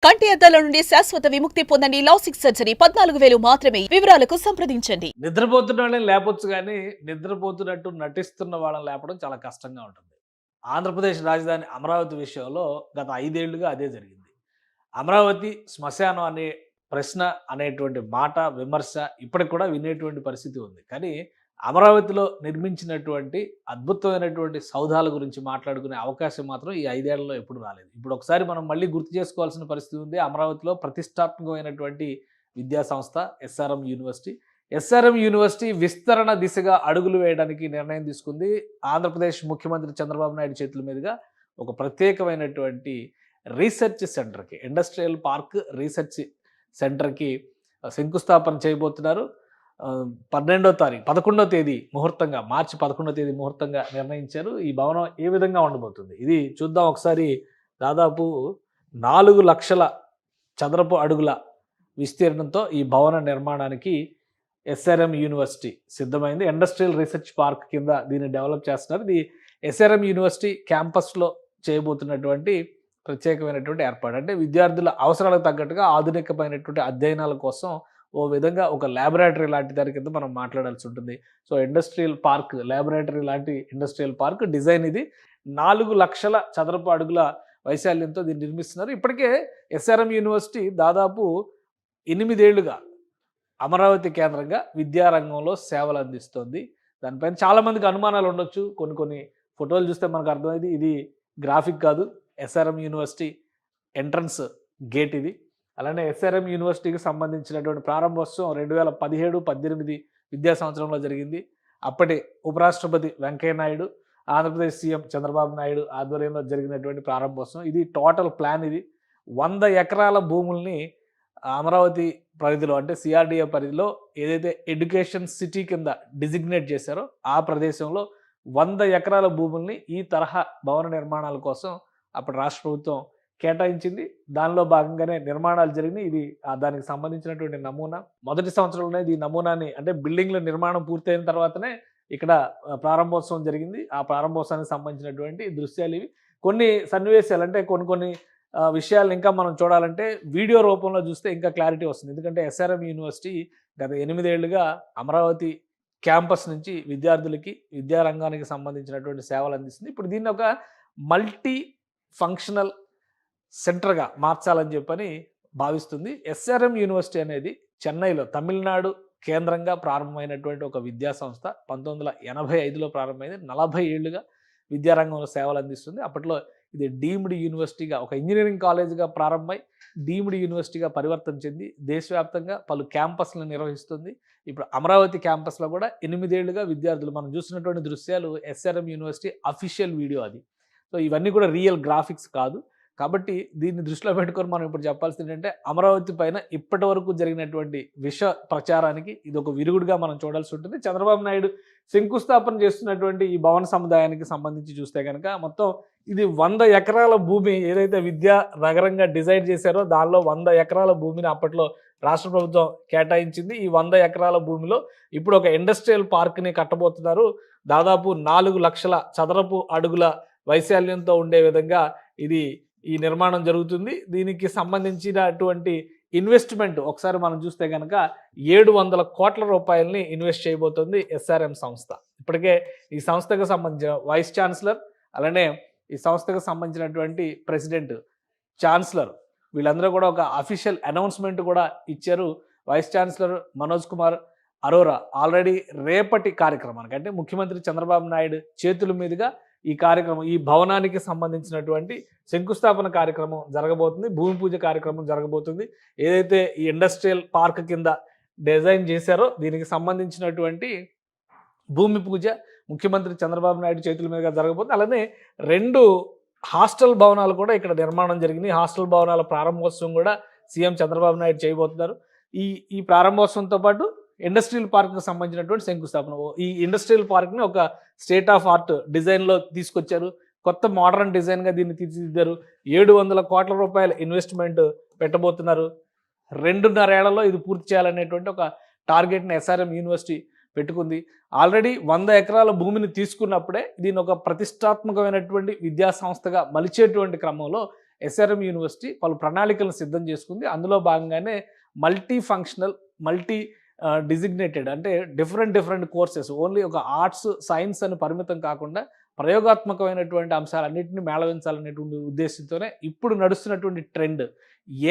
కంటి అద్దాల నుండి శాశ్వత విముక్తి పొందండి. లాసిక్ సర్జరీ 14,000 మాత్రమే. వివరాలకు సంప్రదించండి. నిద్రపోతున్న వాళ్ళని లేపొచ్చు గానీ, నిద్రపోతున్నట్టు నటిస్తున్న వాళ్ళని లేపడం చాలా కష్టంగా ఉంటుంది. ఆంధ్రప్రదేశ్ రాజధాని అమరావతి విషయంలో గత 5 ఏళ్లుగా అదే జరిగింది. అమరావతి శ్మశానం అనే ప్రశ్న అనేటువంటి మాట, విమర్శ ఇప్పటికి కూడా వినేటువంటి పరిస్థితి ఉంది. కానీ అమరావతిలో నిర్మించినటువంటి అద్భుతమైనటువంటి సౌధాల గురించి మాట్లాడుకునే అవకాశం మాత్రం ఈ 5 ఏళ్లలో ఎప్పుడు రాలేదు. ఇప్పుడు ఒకసారి మనం మళ్ళీ గుర్తు చేసుకోవాల్సిన పరిస్థితి ఉంది. అమరావతిలో ప్రతిష్టాత్మకమైనటువంటి విద్యా సంస్థ ఎస్ఆర్ఎం యూనివర్సిటీ. ఎస్ఆర్ఎం యూనివర్సిటీ విస్తరణ దిశగా అడుగులు వేయడానికి నిర్ణయం తీసుకుంది. ఆంధ్రప్రదేశ్ ముఖ్యమంత్రి చంద్రబాబు నాయుడు చేతుల మీదుగా ఒక ప్రత్యేకమైనటువంటి రీసెర్చ్ సెంటర్‌కి, ఇండస్ట్రియల్ పార్క్ రీసెర్చ్ సెంటర్‌కి శంకుస్థాపన చేయబోతున్నారు. 11వ తేదీ ముహూర్తంగా, మార్చి 11వ తేదీ ముహూర్తంగా నిర్ణయించారు. ఈ భవనం ఏ విధంగా ఉండబోతుంది? ఇది చూద్దాం ఒకసారి. దాదాపు 4 లక్షల చదరపు అడుగుల విస్తీర్ణంతో ఈ భవన నిర్మాణానికి ఎస్ఆర్ఎం యూనివర్సిటీ సిద్ధమైంది. ఇండస్ట్రియల్ రీసెర్చ్ పార్క్ కింద దీన్ని డెవలప్ చేస్తున్నారు. ఇది ఎస్ఆర్ఎం యూనివర్సిటీ క్యాంపస్‌లో చేయబోతున్నటువంటి ప్రత్యేకమైనటువంటి ఏర్పాటు. అంటే విద్యార్థుల అవసరాలకు తగ్గట్టుగా ఆధునికమైనటువంటి అధ్యయనాల కోసం ఓ విధంగా ఒక ల్యాబొరేటరీ లాంటి దాని కింద మనం మాట్లాడాల్సి ఉంటుంది. సో ఇండస్ట్రియల్ పార్క్, ల్యాబొరేటరీ లాంటి ఇండస్ట్రియల్ పార్క్ డిజైన్ ఇది. 4 లక్షల చదరపు అడుగుల వైశాల్యంతో దీన్ని నిర్మిస్తున్నారు. ఇప్పటికే ఎస్ఆర్ఎం యూనివర్సిటీ దాదాపు 8 ఏళ్లుగా అమరావతి కేంద్రంగా విద్యారంగంలో సేవలు అందిస్తోంది. దానిపైన చాలామందికి అనుమానాలు ఉండొచ్చు. కొన్ని ఫోటోలు చూస్తే మనకు అర్థమైంది ఇది గ్రాఫిక్ కాదు, ఎస్ఆర్ఎం యూనివర్సిటీ ఎంట్రన్స్ గేట్ ఇది. అలానే ఎస్ఆర్ఎం యూనివర్సిటీకి సంబంధించినటువంటి ప్రారంభోత్సవం 2017-18 విద్యా సంవత్సరంలో జరిగింది. అప్పటి ఉపరాష్ట్రపతి వెంకయ్య నాయుడు, ఆంధ్రప్రదేశ్ సీఎం చంద్రబాబు నాయుడు ఆధ్వర్యంలో జరిగినటువంటి ప్రారంభోత్సవం. ఇది టోటల్ ప్లాన్. ఇది 100 ఎకరాల భూముల్ని అమరావతి పరిధిలో, అంటే సిఆర్డీఏ పరిధిలో ఏదైతే ఎడ్యుకేషన్ సిటీ కింద డిజిగ్నేట్ చేశారో ఆ ప్రదేశంలో 100 ఎకరాల భూముల్ని ఈ తరహా భవన నిర్మాణాల కోసం అప్పుడు రాష్ట్ర ప్రభుత్వం కేటాయించింది. దానిలో భాగంగానే నిర్మాణాలు జరిగినాయి. ఇది దానికి సంబంధించినటువంటి నమూనా. మొదటి సంవత్సరంలోనే ఈ నమూనాని, అంటే బిల్డింగ్ల నిర్మాణం పూర్తయిన తర్వాతనే ఇక్కడ ప్రారంభోత్సవం జరిగింది. ఆ ప్రారంభోత్సవానికి సంబంధించినటువంటి దృశ్యాలు ఇవి. కొన్ని సన్నివేశాలు, అంటే కొన్ని విషయాలు ఇంకా మనం చూడాలంటే వీడియో రూపంలో చూస్తే ఇంకా క్లారిటీ వస్తుంది. ఎందుకంటే ఎస్ఆర్ఎం యూనివర్సిటీ గత 8 ఏళ్లుగా అమరావతి క్యాంపస్ నుంచి విద్యార్థులకి, విద్యారంగానికి సంబంధించినటువంటి సేవలు అందిస్తుంది. ఇప్పుడు దీన్ని ఒక మల్టీ ఫంక్షనల్ సెంటర్గా మార్చాలని చెప్పని భావిస్తుంది. ఎస్ఆర్ఎం యూనివర్సిటీ అనేది చెన్నైలో, తమిళనాడు కేంద్రంగా ప్రారంభమైనటువంటి ఒక విద్యా సంస్థ. 1985లో ప్రారంభమైంది. 40 ఏళ్లుగా విద్యారంగంలో సేవలు అందిస్తుంది. అప్పట్లో ఇది డీమ్డ్ యూనివర్సిటీగా, ఒక ఇంజనీరింగ్ కాలేజీగా ప్రారంభమై డీమ్డ్ యూనివర్సిటీగా పరివర్తన చెంది దేశవ్యాప్తంగా పలు క్యాంపస్లను నిర్వహిస్తుంది. ఇప్పుడు అమరావతి క్యాంపస్లో కూడా 8 ఏళ్లుగా విద్యార్థులు, మనం చూసినటువంటి దృశ్యాలు ఎస్ఆర్ఎం యూనివర్సిటీ అఫీషియల్ వీడియో అది. సో ఇవన్నీ కూడా రియల్ గ్రాఫిక్స్ కాదు. కాబట్టి దీన్ని దృష్టిలో పెట్టుకొని మనం ఇప్పుడు చెప్పాల్సింది ఏంటంటే, అమరావతి పైన ఇప్పటి వరకు జరిగినటువంటి విష ప్రచారానికి ఇది ఒక విరుగుడుగా మనం చూడాల్సి ఉంటుంది. చంద్రబాబు నాయుడు శంకుస్థాపన చేస్తున్నటువంటి ఈ భవన సముదాయానికి సంబంధించి చూస్తే కనుక మొత్తం ఇది 100 ఎకరాల భూమి ఏదైతే విద్యా నగరంగా డిజైన్ చేశారో దానిలో 100 ఎకరాల భూమిని అప్పట్లో రాష్ట్ర ప్రభుత్వం కేటాయించింది. ఈ 100 ఎకరాల భూమిలో ఇప్పుడు ఒక ఇండస్ట్రియల్ పార్క్ని కట్టబోతున్నారు. దాదాపు 4 లక్షల చదరపు అడుగుల వైశాల్యంతో ఉండే విధంగా ఈ నిర్మాణం జరుగుతుంది. దీనికి సంబంధించినటువంటి ఇన్వెస్ట్మెంట్ ఒకసారి మనం చూస్తే కనుక 700 కోట్ల రూపాయలని ఇన్వెస్ట్ చేయబోతుంది ఎస్ఆర్ఎం సంస్థ. ఇప్పటికే ఈ సంస్థకు సంబంధించిన వైస్ ఛాన్సలర్, అలానే ఈ సంస్థకు సంబంధించినటువంటి ప్రెసిడెంట్, ఛాన్సలర్ వీళ్ళందరూ కూడా ఒక అఫీషియల్ అనౌన్స్మెంట్ కూడా ఇచ్చారు. Vice chancellor Manoj Kumar Arora already రేపటి కార్యక్రమానికి, అంటే ముఖ్యమంత్రి చంద్రబాబు నాయుడు చేతుల మీదుగా ఈ కార్యక్రమం, ఈ భవనానికి సంబంధించినటువంటి శంకుస్థాపన కార్యక్రమం జరగబోతుంది. భూమి పూజ కార్యక్రమం జరగబోతుంది. ఏదైతే ఈ ఇండస్ట్రియల్ పార్క్ కింద డిజైన్ చేశారో దీనికి సంబంధించినటువంటి భూమి పూజ ముఖ్యమంత్రి చంద్రబాబు నాయుడు చేతుల మీదుగా జరగబోతుంది. అలానే 2 హాస్టల్ భవనాలు కూడా ఇక్కడ నిర్మాణం జరిగింది. హాస్టల్ భవనాల ప్రారంభోత్సవం కూడా సీఎం చంద్రబాబు నాయుడు చేయబోతున్నారు. ఈ ప్రారంభోత్సవంతో పాటు ఇండస్ట్రియల్ పార్క్కి సంబంధించినటువంటి శంకుస్థాపన. ఈ ఇండస్ట్రియల్ పార్క్ని ఒక స్టేట్ ఆఫ్ ఆర్ట్ డిజైన్లో తీసుకొచ్చారు. కొత్త మోడర్న్ డిజైన్గా దీన్ని తీర్చిదిద్దారు. 700 కోట్ల రూపాయల ఇన్వెస్ట్మెంట్ పెట్టబోతున్నారు. 2.5 ఏళ్లలో ఇది పూర్తి చేయాలనేటువంటి ఒక టార్గెట్ని ఎస్ఆర్ఎం యూనివర్సిటీ పెట్టుకుంది. ఆల్రెడీ 100 ఎకరాల భూమిని తీసుకున్నప్పుడే దీన్ని ఒక ప్రతిష్టాత్మకమైనటువంటి విద్యా సంస్థగా మలిచేటువంటి క్రమంలో ఎస్ఆర్ఎం యూనివర్సిటీ పలు ప్రణాళికలను సిద్ధం చేసుకుంది. అందులో భాగంగానే మల్టీ ఫంక్షనల్, మల్టీ డిజిగ్నేటెడ్ అంటే డిఫరెంట్ కోర్సెస్, ఓన్లీ ఒక ఆర్ట్స్ సైన్స్ అని పరిమితం కాకుండా ప్రయోగాత్మకమైనటువంటి అంశాలన్నింటినీ మేళవించాలనేటువంటి ఉద్దేశంతోనే ఇప్పుడు నడుస్తున్నటువంటి ట్రెండ్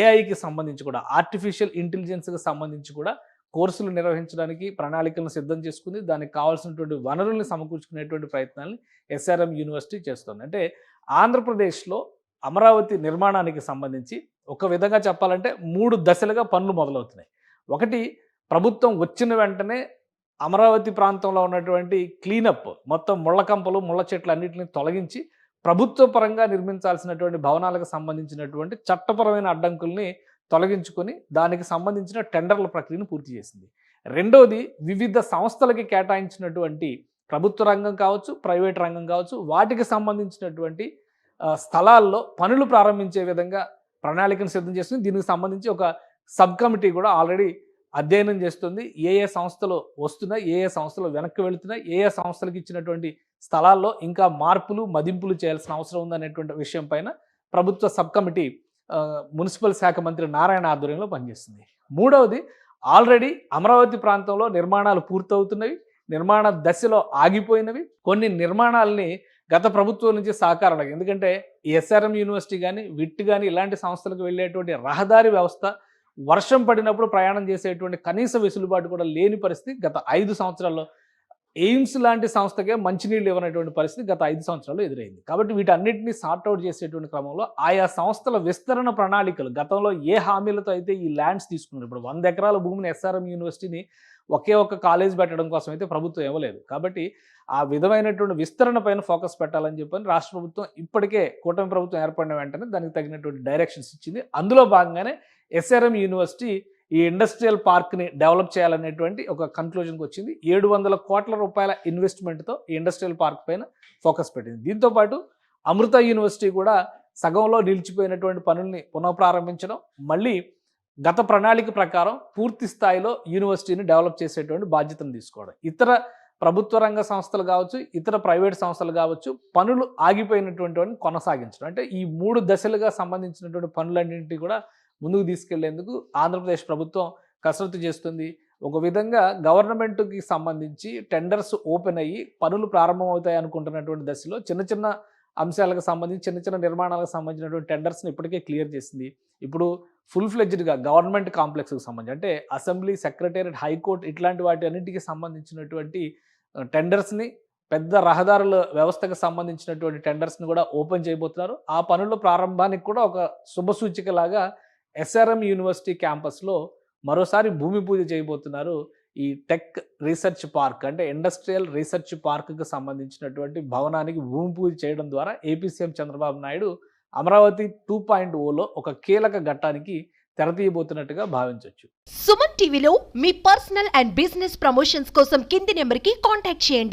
ఏఐకి సంబంధించి కూడా, ఆర్టిఫిషియల్ ఇంటెలిజెన్స్కి సంబంధించి కూడా కోర్సులు నిర్వహించడానికి ప్రణాళికలను సిద్ధం చేసుకుంది. దానికి కావాల్సినటువంటి వనరుల్ని సమకూర్చుకునేటువంటి ప్రయత్నాన్ని ఎస్ఆర్ఎం యూనివర్సిటీ చేస్తుంది. అంటే ఆంధ్రప్రదేశ్లో అమరావతి నిర్మాణానికి సంబంధించి ఒక విధంగా చెప్పాలంటే 3 దశలుగా పనులు మొదలవుతున్నాయి. ఒకటి, ప్రభుత్వం వచ్చిన వెంటనే అమరావతి ప్రాంతంలో ఉన్నటువంటి క్లీనప్, మొత్తం ముళ్ళ కంపలు, ముళ్ళ చెట్లు అన్నింటినీ తొలగించి ప్రభుత్వ పరంగా నిర్మించాల్సినటువంటి భవనాలకు సంబంధించినటువంటి చట్టపరమైన అడ్డంకుల్ని తొలగించుకొని దానికి సంబంధించిన టెండర్ల ప్రక్రియను పూర్తి చేసింది. రెండోది, వివిధ సంస్థలకి కేటాయించినటువంటి ప్రభుత్వ రంగం కావచ్చు, ప్రైవేట్ రంగం కావచ్చు, వాటికి సంబంధించినటువంటి స్థలాల్లో పనులు ప్రారంభించే విధంగా ప్రణాళికను సిద్ధం చేస్తుంది. దీనికి సంబంధించి ఒక సబ్ కమిటీ కూడా ఆల్రెడీ అధ్యయనం చేస్తుంది. ఏ సంస్థలు వస్తున్నాయి, ఏ సంస్థలు వెనక్కి వెళుతున్నాయి, ఏ సంస్థలకు ఇచ్చినటువంటి స్థలాల్లో ఇంకా మార్పులు మదింపులు చేయాల్సిన అవసరం ఉందనేటువంటి విషయం పైన ప్రభుత్వ సబ్ కమిటీ మున్సిపల్ శాఖ మంత్రి నారాయణ ఆధ్వర్యంలో పనిచేస్తుంది. మూడవది, ఆల్రెడీ అమరావతి ప్రాంతంలో నిర్మాణాలు పూర్తవుతున్నవి, నిర్మాణ దశలో ఆగిపోయినవి, కొన్ని నిర్మాణాలని గత ప్రభుత్వం నుంచి సహకారం, ఎందుకంటే ఎస్ఆర్ఎం యూనివర్సిటీ కానీ, విట్ కానీ ఇలాంటి సంస్థలకు వెళ్ళేటువంటి రహదారి వ్యవస్థ, వర్షం పడినప్పుడు ప్రయాణం చేసేటువంటి కనీస వెసులుబాటు కూడా లేని పరిస్థితి గత 5 సంవత్సరాల్లో, ఎయిమ్స్ లాంటి సంస్థకే మంచినీళ్ళు ఇవ్వనటువంటి పరిస్థితి గత 5 సంవత్సరాల్లో ఎదురైంది. కాబట్టి వీటన్నిటిని సార్ట్అవుట్ చేసేటువంటి క్రమంలో ఆయా సంస్థల విస్తరణ ప్రణాళికలు, గతంలో ఏ హామీలతో అయితే ఈ ల్యాండ్స్ తీసుకున్నారు, ఇప్పుడు 100 ఎకరాల భూమిని ఎస్ఆర్ఎం యూనివర్సిటీని ఒకే ఒక కాలేజ్ పెట్టడం కోసం అయితే ప్రభుత్వం ఇవ్వలేదు. కాబట్టి ఆ విధమైనటువంటి విస్తరణ పైన ఫోకస్ పెట్టాలని చెప్పని రాష్ట్ర ప్రభుత్వం ఇప్పటికే కూటమి ప్రభుత్వం ఏర్పడిన వెంటనే దానికి తగినటువంటి డైరెక్షన్స్ ఇచ్చింది. అందులో భాగంగానే ఎస్ఆర్ఎం యూనివర్సిటీ ఈ ఇండస్ట్రియల్ పార్క్ని డెవలప్ చేయాలనేటువంటి ఒక కన్క్లూజన్కి వచ్చింది. 700 కోట్ల రూపాయల ఇన్వెస్ట్మెంట్తో ఈ ఇండస్ట్రియల్ పార్క్ పైన ఫోకస్ పెట్టింది. దీంతోపాటు అమృత యూనివర్సిటీ కూడా సగంలో నిలిచిపోయినటువంటి పనుల్ని పునఃప్రారంభించడం, మళ్ళీ గత ప్రణాళిక ప్రకారం పూర్తి స్థాయిలో యూనివర్సిటీని డెవలప్ చేసేటువంటి బాధ్యతను తీసుకోవడం, ఇతర ప్రభుత్వ రంగ సంస్థలు కావచ్చు, ఇతర ప్రైవేట్ సంస్థలు కావచ్చు, పనులు ఆగిపోయినటువంటి కొనసాగించడం, అంటే ఈ 3 దశలుగా సంబంధించినటువంటి పనులన్నింటినీ కూడా ముందుకు తీసుకెళ్లేందుకు ఆంధ్రప్రదేశ్ ప్రభుత్వం కసరత్తు చేస్తుంది. ఒక విధంగా గవర్నమెంట్కి సంబంధించి టెండర్స్ ఓపెన్ అయ్యి పనులు ప్రారంభమవుతాయి అనుకుంటున్నటువంటి దశలో చిన్న చిన్న అంశాలకు సంబంధించి, చిన్న చిన్న నిర్మాణాలకు సంబంధించినటువంటి టెండర్స్ని ఇప్పటికే క్లియర్ చేసింది. ఇప్పుడు ఫుల్ ఫ్లెడ్జ్డ్గా గవర్నమెంట్ కాంప్లెక్స్కి సంబంధించి, అంటే అసెంబ్లీ, సెక్రటేరియట్, హైకోర్టు ఇట్లాంటి వాటి అన్నింటికి సంబంధించినటువంటి టెండర్స్ని, పెద్ద రహదారుల వ్యవస్థకు సంబంధించినటువంటి టెండర్స్ని కూడా ఓపెన్ చేయబోతున్నారు. ఆ పనుల ప్రారంభానికి కూడా ఒక శుభసూచికలాగా ఎస్ఆర్ఎం యూనివర్సిటీ క్యాంపస్లో మరోసారి భూమి పూజ చేయబోతున్నారు. ఈ టెక్ రీసెర్చ్ పార్క్, అంటే ఇండస్ట్రియల్ రీసెర్చ్ పార్క్కి సంబంధించినటువంటి భవనానికి భూమి పూజ చేయడం ద్వారా ఏపీ సీఎం చంద్రబాబు నాయుడు అమరావతి 2.0లో ఒక కీలక ఘట్టానికి తెరతీయబోతున్నట్టుగా భావించవచ్చు. సుమన్ టీవీలో మీ పర్సనల్ అండ్ బిజినెస్ ప్రమోషన్స్ కోసం కింది నెంబర్కి కాంటాక్ట్ చేయండి.